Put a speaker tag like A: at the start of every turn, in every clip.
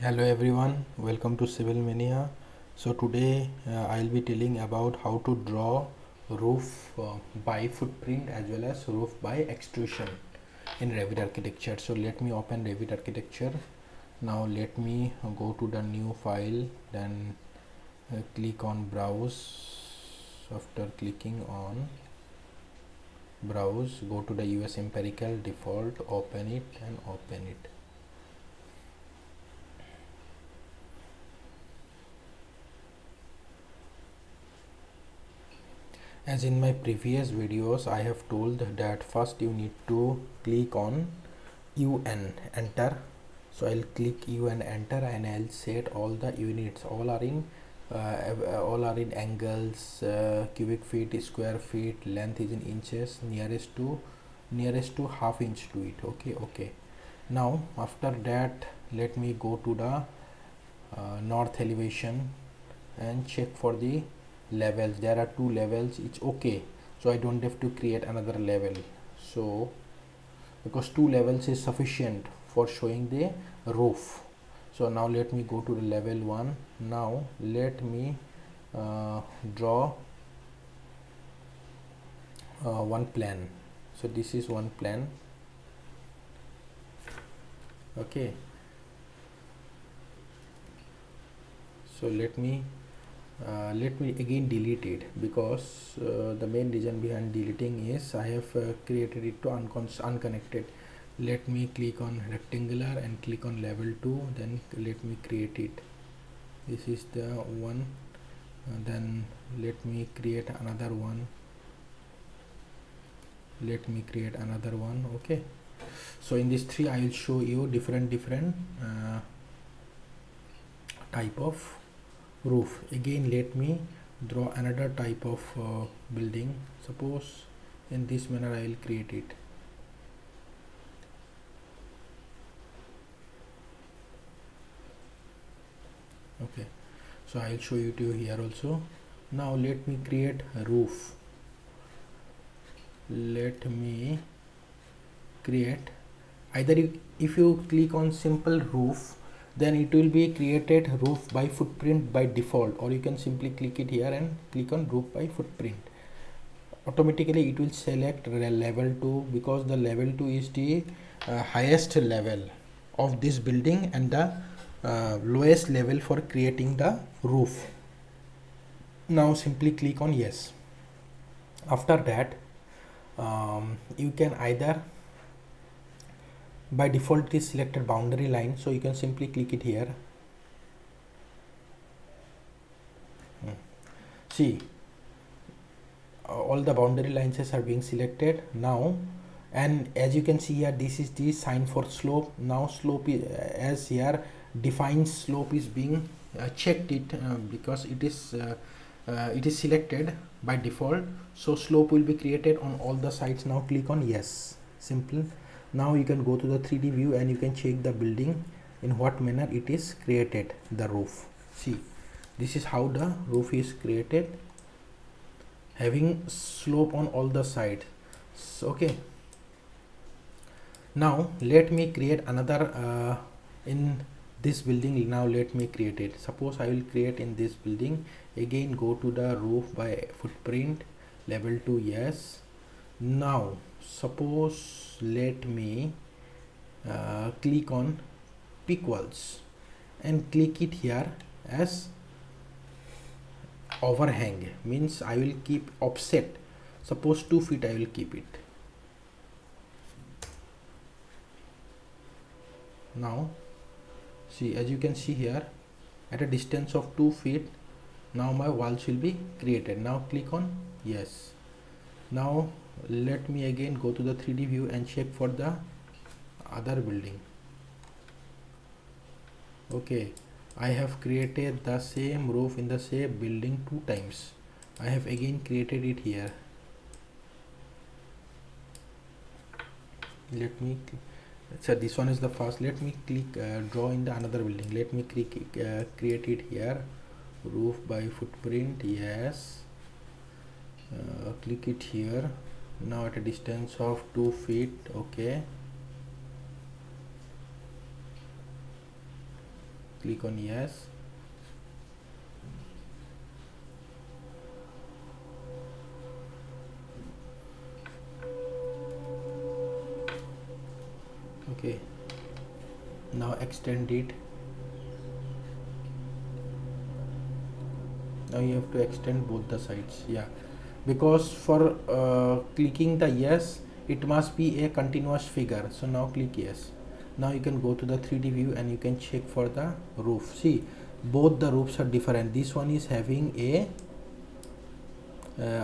A: Hello everyone, welcome to Civil Mania. So today I'll be telling about how to draw roof by footprint as well as roof by extrusion in Revit Architecture. So let me open Revit Architecture. Now let me go to the new file, then click on browse. After clicking on browse, go to the US empirical default, open it and open it. As in my previous videos, I have told that first you need to click on UN, enter. So I'll click UN, enter, and I'll set all the units. All are in angles, cubic feet, square feet, length is in inches, nearest to half inch to it. Okay. Now after that, let me go to the north elevation and check for the levels. There are two levels, it's okay, so I don't have to create another level. So because two levels is sufficient for showing the roof. So now let me go to the level 1. Now let me draw one plan. So this is one plan. Okay, so let me again delete it, because the main reason behind deleting is I have created it to unconnected. Let me click on rectangular and click on level 2, then let me create it. This is the one. Then let me create another one. Okay, so in this 3 I will show you different type of roof. Again let me draw another type of building. Suppose in this manner I will create it. Okay, so I will show you to here also. Now let me create a roof. Let me create either if you click on simple roof, then it will be created roof by footprint by default, or you can simply click it here and click on roof by footprint. Automatically it will select level 2, because the level 2 is the highest level of this building and the lowest level for creating the roof. Now simply click on yes. After that you can either, by default it is selected boundary line, so you can simply click it here. See, all the boundary lines are being selected now, and as you can see here, this is the sign for slope. Now slope is, as here defines slope is being checked it, because it is selected by default, so slope will be created on all the sides. Now click on yes. Simple. Now you can go to the 3D view and you can check the building in what manner it is created, the roof. See, this is how the roof is created, having slope on all the sides. So, okay, now let me create another in this building. Now let me create it. Suppose I will create in this building. Again go to the roof by footprint, level 2, yes. Now suppose let me click on pick walls and click it here as overhang, means I will keep offset. Suppose 2 feet I will keep it. Now see, as you can see here, at a distance of 2 feet, now my walls will be created. Now click on yes. Now let me again go to the 3D view and check for the other building. Okay, I have created the same roof in the same building 2 times. I have again created it here. Let me, so this one is the first. Let me click draw in the another building. Let me click create it here, roof by footprint, yes. Click it here. Now at a distance of 2 feet. Okay, click on yes. Okay, now extend it. Now you have to extend both the sides, yeah, because for clicking the yes it must be a continuous figure. So now click yes. Now you can go to the 3D view and you can check for the roof. See, both the roofs are different. This one is having a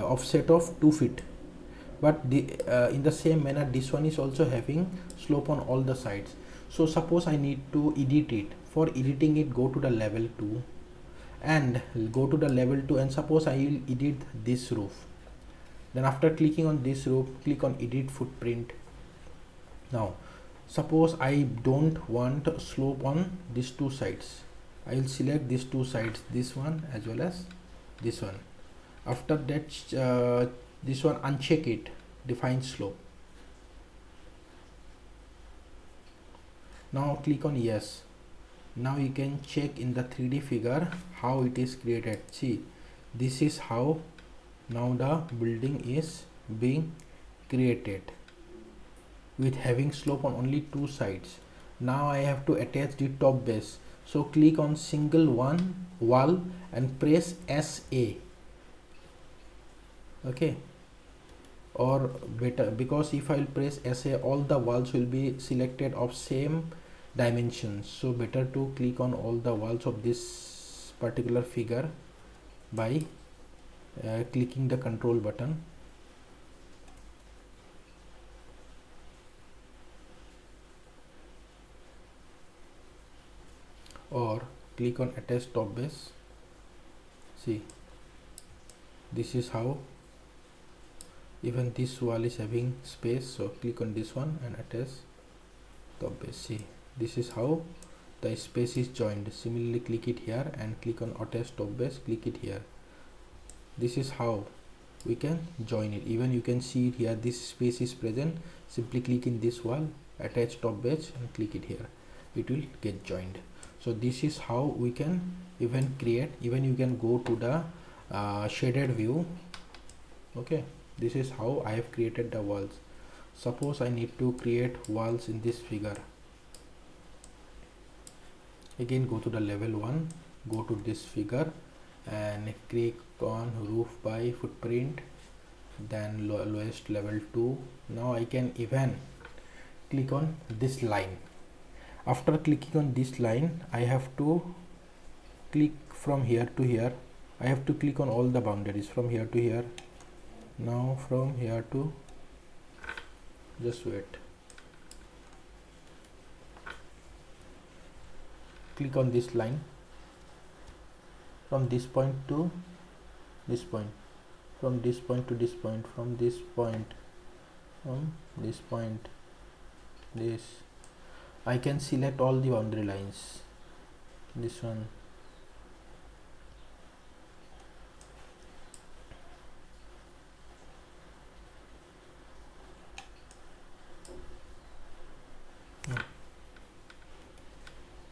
A: offset of 2 feet, but in the same manner this one is also having slope on all the sides. So suppose I need to edit it. For editing it, go to the level 2 and go to the level 2 and suppose I will edit this roof. Then after clicking on this roof, click on edit footprint. Now suppose I don't want slope on these two sides. I will select these two sides, this one as well as this one. After that this one, uncheck it, define slope. Now click on yes. Now you can check in the 3D figure how it is created. See, this is how now the building is being created with having slope on only two sides. Now I have to attach the top base. So click on single one wall and press SA. Okay, or better, because if I'll press SA, all the walls will be selected of same dimensions. So better to click on all the walls of this particular figure by clicking the control button. Or click on attach top base. See, this is how even this wall is having space. So click on this one and attach top base. See, this is how the space is joined. Similarly, click it here and click on attach top base, click it here. This is how we can join it. Even you can see it here, this space is present. Simply click in this wall, attach top base and click it here, it will get joined. So this is how we can even create. Even you can go to the shaded view. Okay, this is how I have created the walls. Suppose I need to create walls in this figure. Again, go to the level 1, go to this figure and click on roof by footprint, then lowest level 2. Now I can even click on this line. After clicking on this line, I have to click from here to here. I have to click on all the boundaries from here to here. Now from here to, just wait, click on this line from this point to this point, from this point to this point, from this point, from this point, this. I can select all the boundary lines. This one,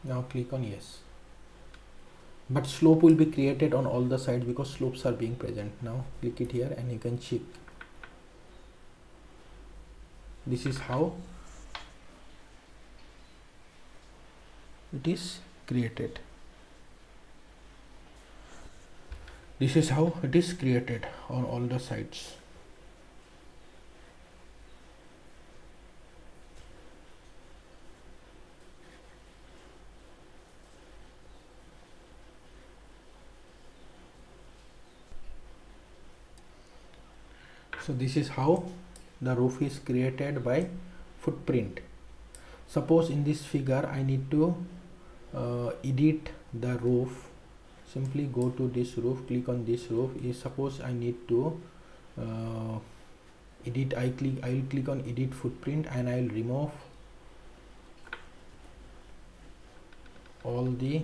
A: now click on yes. But slope will be created on all the sides because slopes are being present. Now click it here and you can check. This is how it is created. This is how it is created on all the sides. So this is how the roof is created by footprint. Suppose in this figure I need to edit the roof. Simply go to this roof, click on this roof. Suppose I need to edit, I will click on edit footprint and I will remove all the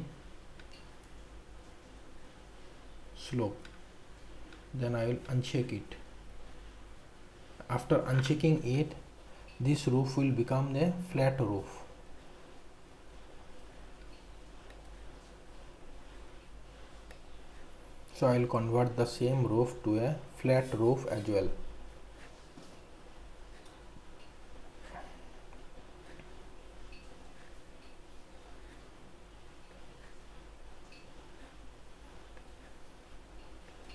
A: slope. Then I will uncheck it. After unchecking it, this roof will become a flat roof. So I will convert the same roof to a flat roof as well.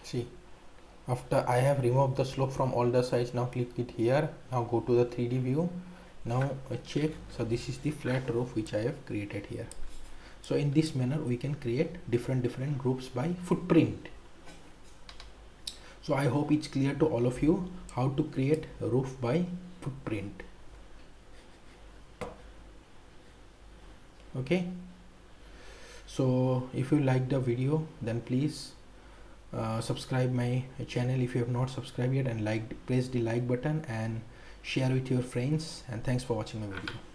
A: See, after I have removed the slope from all the sides, now click it here. Now go to the 3D view. Now check. So this is the flat roof which I have created here. So in this manner we can create different groups by footprint. So I hope it's clear to all of you how to create a roof by footprint. Okay, so if you like the video, then please subscribe my channel if you have not subscribed yet, and press the like button and share with your friends, and thanks for watching my video.